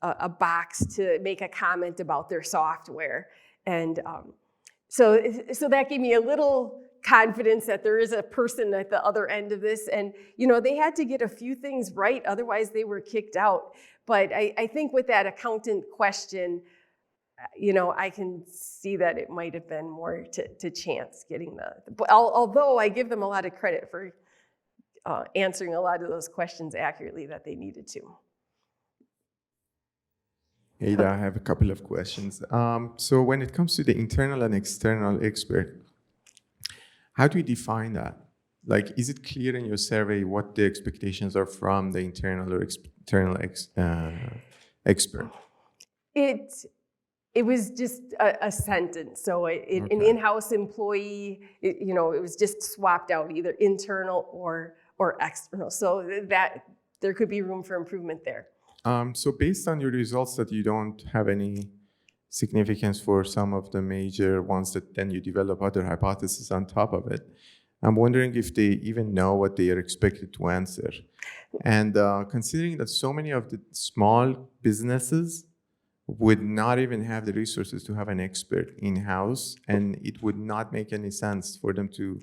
Speaker 2: a box to make a comment about their software, and so that gave me a little confidence that there is a person at the other end of this, and they had to get a few things right, otherwise they were kicked out. But I think with that accountant question, I can see that it might have been more to chance getting although I give them a lot of credit for answering a lot of those questions accurately that they needed to.
Speaker 4: Ada, I have a couple of questions. So when it comes to the internal and external expert, how do you define that? Like, is it clear in your survey what the expectations are from the internal or external expert?
Speaker 2: It was just a sentence. So an in-house employee, it was just swapped out, either internal or external. So that there could be room for improvement there.
Speaker 4: So based on your results that you don't have any significance for some of the major ones, that then you develop other hypotheses on top of it, I'm wondering if they even know what they are expected to answer. And considering that so many of the small businesses would not even have the resources to have an expert in-house, and it would not make any sense for them to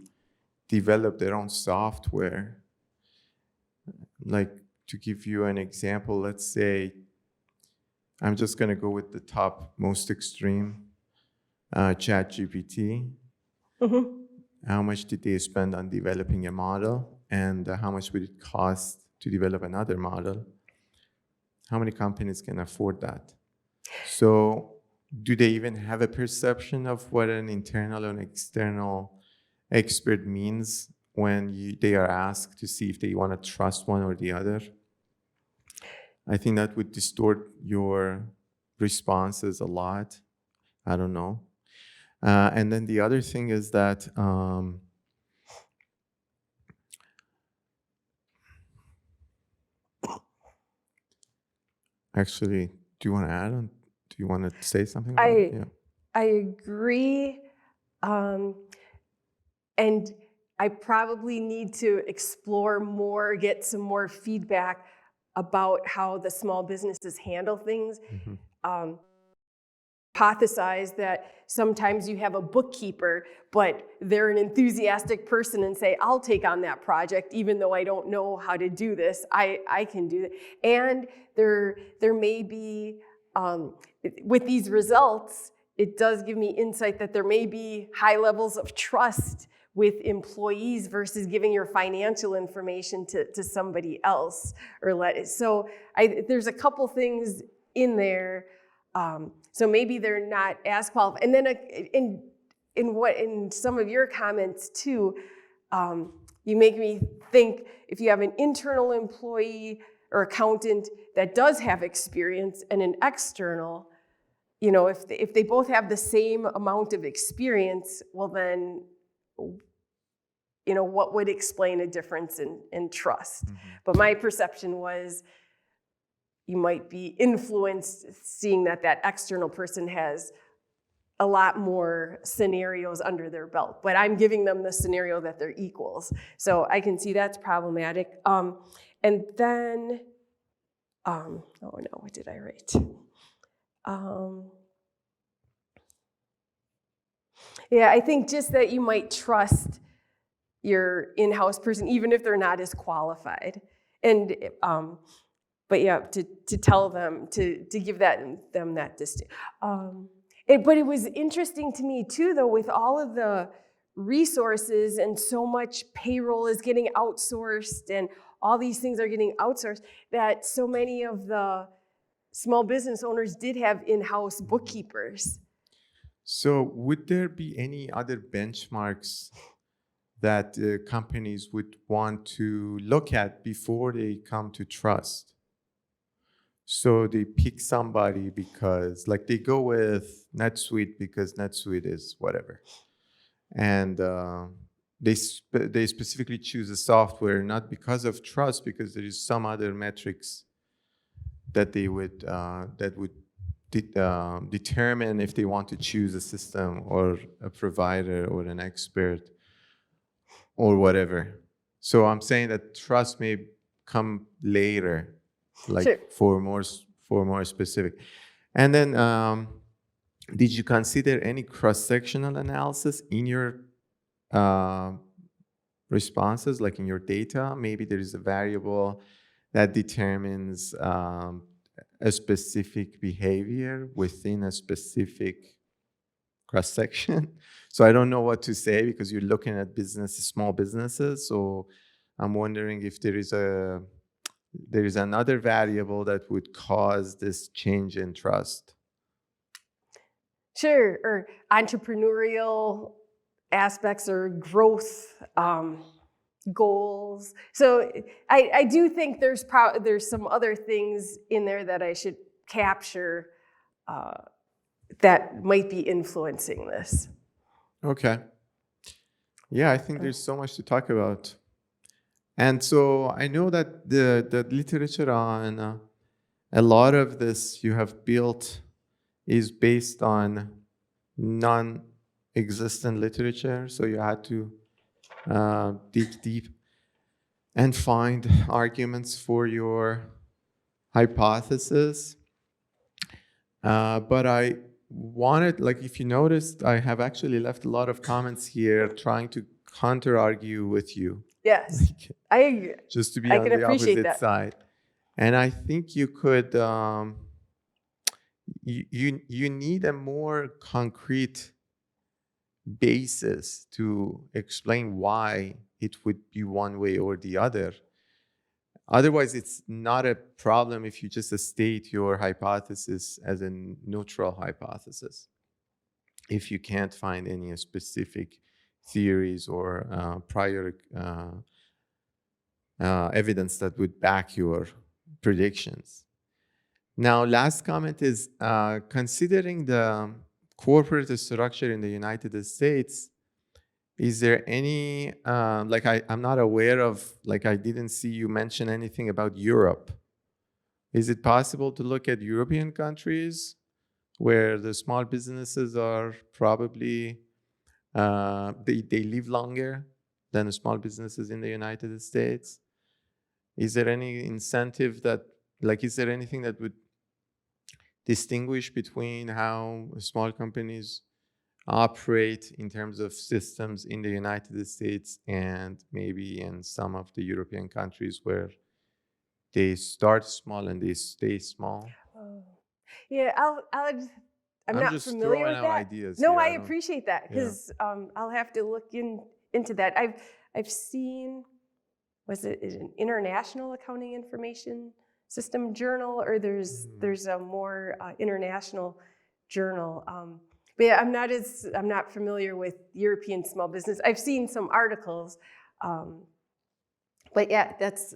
Speaker 4: develop their own software. Like, to give you an example, let's say, I'm just going to go with the top most extreme, ChatGPT.
Speaker 2: Mm-hmm.
Speaker 4: How much did they spend on developing a model, and how much would it cost to develop another model? How many companies can afford that? So do they even have a perception of what an internal and external expert means when they are asked to see if they want to trust one or the other? I think that would distort your responses a lot. I don't know. And then the other thing is that actually, do you want to add on? Do you want to say something about it? Yeah.
Speaker 2: I agree. And I probably need to explore more, get some more feedback about how the small businesses handle things.
Speaker 4: Mm-hmm.
Speaker 2: Hypothesize that sometimes you have a bookkeeper, but they're an enthusiastic person and say, I'll take on that project, even though I don't know how to do this, I can do it. And there may be, with these results, it does give me insight that there may be high levels of trust with employees versus giving your financial information to somebody else. So there's a couple things in there. So maybe they're not as qualified. And then in some of your comments too, you make me think if you have an internal employee or accountant that does have experience and an external, if they both have the same amount of experience, well then, what would explain a difference in trust? Mm-hmm. But my perception was you might be influenced seeing that external person has a lot more scenarios under their belt, but I'm giving them the scenario that they're equals. So I can see that's problematic. And then, oh no, what did I write? Yeah, I think just that you might trust your in-house person, even if they're not as qualified. And, but yeah, to tell them, to give them that distance. But it was interesting to me too, though, with all of the resources and so much payroll is getting outsourced and all these things are getting outsourced, that so many of the small business owners did have in-house bookkeepers.
Speaker 4: So would there be any other benchmarks that companies would want to look at before they come to trust? So they pick somebody because, like, they go with NetSuite because NetSuite is whatever. And they specifically choose a software not because of trust, because there is some other metrics that they would determine if they want to choose a system or a provider or an expert or whatever. So I'm saying that trust may come later, like sure. for more specific. And then did you consider any cross-sectional analysis in your responses, like in your data? Maybe there is a variable that determines a specific behavior within a specific cross-section. So I don't know what to say because you're looking at small businesses. So I'm wondering if there is another variable that would cause this change in trust.
Speaker 2: Sure, or entrepreneurial aspects or growth goals. So I do think there's some other things in there that I should capture that might be influencing this.
Speaker 4: Okay. Yeah, I think there's so much to talk about. And so I know that the literature on a lot of this you have built is based on non-existent literature. So you had to dig deep and find arguments for your hypothesis. But I wanted, like, if you noticed, I have actually left a lot of comments here trying to counter-argue with you.
Speaker 2: Yes, I agree.
Speaker 4: Just to be
Speaker 2: I
Speaker 4: on
Speaker 2: can
Speaker 4: the
Speaker 2: appreciate
Speaker 4: opposite
Speaker 2: that.
Speaker 4: side. And I think you could, you need a more concrete basis to explain why it would be one way or the other. Otherwise, it's not a problem if you just state your hypothesis as a neutral hypothesis. If you can't find any specific theories or prior evidence that would back your predictions. Now, last comment is considering the corporate structure in the United States, is there any, I'm not aware of, I didn't see you mention anything about Europe. Is it possible to look at European countries where the small businesses are probably, they live longer than the small businesses in the United States? Is there any incentive that, is there anything that would distinguish between how small companies operate in terms of systems in the United States and maybe in some of the European countries where they start small and they stay small?
Speaker 2: Yeah, I'm not
Speaker 4: just
Speaker 2: familiar
Speaker 4: throwing
Speaker 2: with
Speaker 4: out
Speaker 2: that.
Speaker 4: ideas
Speaker 2: No,
Speaker 4: here.
Speaker 2: I appreciate that because I'll have to look into that. I've seen, is it an international accounting information system journal, or there's a more international journal. But yeah, I'm not familiar with European small business. I've seen some articles, but yeah,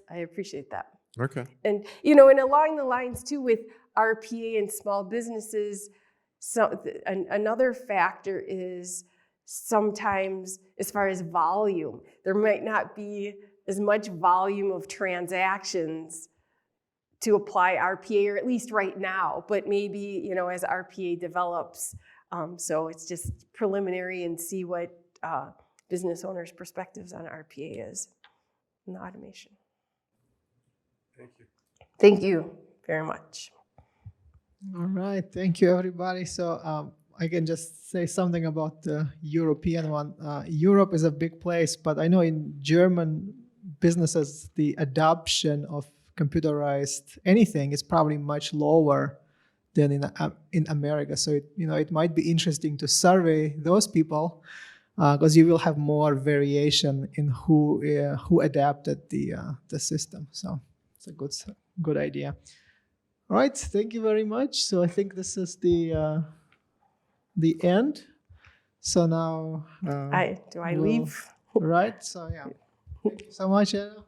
Speaker 2: I appreciate that.
Speaker 4: Okay.
Speaker 2: And and along the lines too with RPA and small businesses, another factor is sometimes as far as volume, there might not be as much volume of transactions to apply RPA, or at least right now, but maybe, as RPA develops. So it's just preliminary and see what business owners' perspectives on RPA is in the automation.
Speaker 4: Thank you.
Speaker 2: Thank you very much.
Speaker 1: All right, thank you, everybody. So I can just say something about the European one. Europe is a big place, but I know in German businesses, the adoption of computerized anything is probably much lower than in America. So it might be interesting to survey those people because you will have more variation in who adapted the system. So it's a good idea. All right, thank you very much. So I think this is the end. So now
Speaker 2: Do I leave?
Speaker 1: Right. So yeah, thank you so much, Anna.